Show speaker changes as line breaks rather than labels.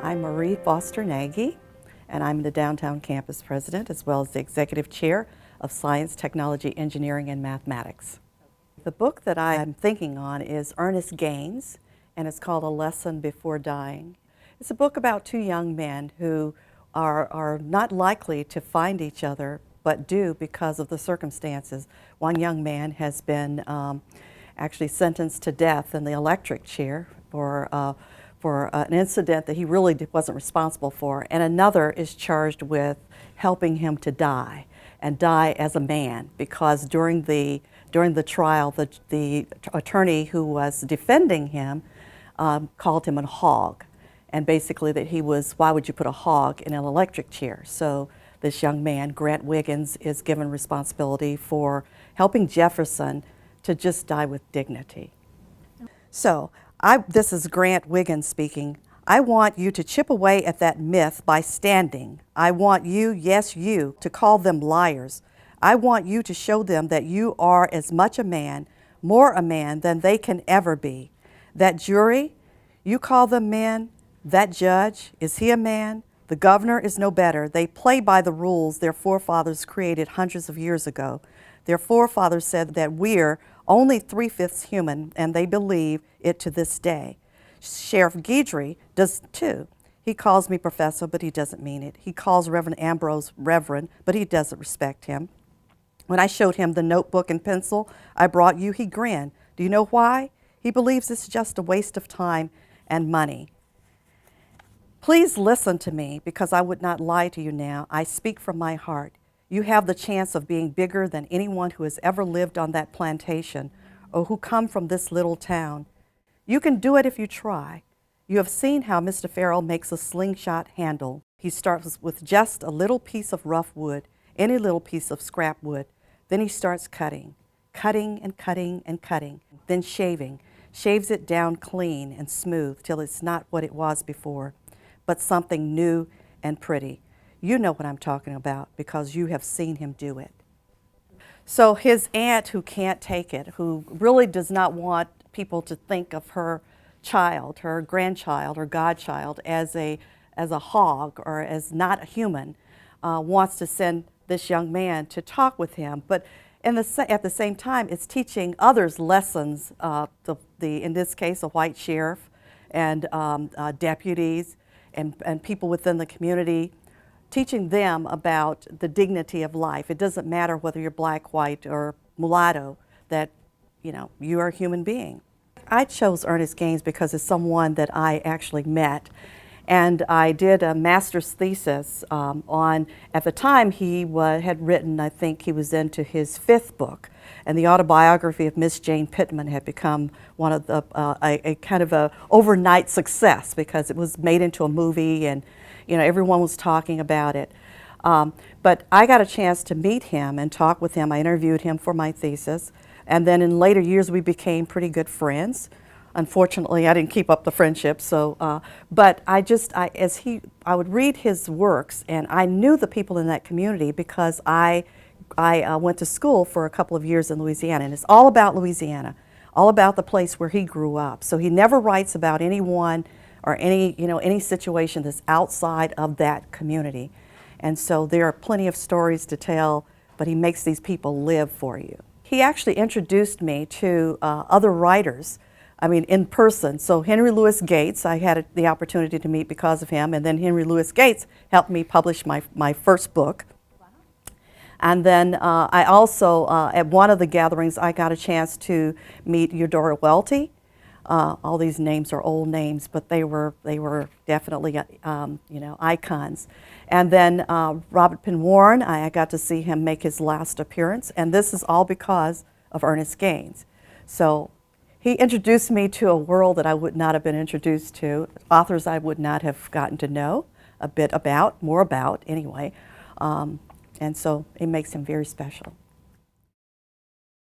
I'm Marie Foster-Nagy, and I'm the Downtown Campus President as well as the Executive Chair of Science, Technology, Engineering, and Mathematics. The book that I'm thinking on is Ernest Gaines, and it's called A Lesson Before Dying. It's a book about two young men who are not likely to find each other, but do because of the circumstances. One young man has been actually sentenced to death in the electric chair for an incident that he really wasn't responsible for, and another is charged with helping him to die, and die as a man, because during the trial, the attorney who was defending him called him a hog, and basically that he was, why would you put a hog in an electric chair? So this young man, Grant Wiggins, is given responsibility for helping Jefferson to just die with dignity. So, this is Grant Wiggins speaking. I want you to chip away at that myth by standing. I want you, yes you, to call them liars. I want you to show them that you are as much a man, more a man than they can ever be. That jury, you call them men. That judge, is he a man? The governor is no better. They play by the rules their forefathers created hundreds of years ago. Their forefathers said that we're only 3/5 human, and they believe it to this day. Sheriff Guidry does too. He calls me professor, but he doesn't mean it. He calls Reverend Ambrose reverend, but he doesn't respect him. When I showed him the notebook and pencil I brought you, he grinned. Do you know why? He believes it's just a waste of time and money. Please listen to me, because I would not lie to you now. I speak from my heart. You have the chance of being bigger than anyone who has ever lived on that plantation or who come from this little town. You can do it if you try. You have seen how Mr. Farrell makes a slingshot handle. He starts with just a little piece of rough wood, any little piece of scrap wood. Then he starts cutting and cutting and cutting, then shaving. Shaves it down clean and smooth till it's not what it was before, but something new and pretty. You know what I'm talking about because you have seen him do it. So his aunt, who can't take it, who really does not want people to think of her child, her grandchild or godchild as a hog or as not a human, wants to send this young man to talk with him. But at the same time, it's teaching others lessons, in this case, a white sheriff and deputies and people within the community, teaching them about the dignity of life. It doesn't matter whether you're black, white, or mulatto, that you are a human being. I chose Ernest Gaines because it's someone that I actually met, and I did a master's thesis on, at the time he had written, I think he was into his 5th book, and the autobiography of Miss Jane Pittman had become one of the, a kind of a overnight success because it was made into a movie, and everyone was talking about it. But I got a chance to meet him and talk with him. I interviewed him for my thesis, and then in later years we became pretty good friends. Unfortunately, I didn't keep up the friendship, so, but I would read his works, and I knew the people in that community because I went to school for a couple of years in Louisiana, and it's all about Louisiana, all about the place where he grew up. So he never writes about anyone or any situation that's outside of that community. And so there are plenty of stories to tell, but he makes these people live for you. He actually introduced me to other writers, in person. So Henry Louis Gates, I had the opportunity to meet because of him, and then Henry Louis Gates helped me publish my first book. Wow. And then I also, at one of the gatherings, I got a chance to meet Eudora Welty. All these names are old names, but they were definitely icons. And then Robert Penn Warren, I got to see him make his last appearance, and this is all because of Ernest Gaines. So he introduced me to a world that I would not have been introduced to, authors I would not have gotten to know a bit about, more about anyway, and so it makes him very special.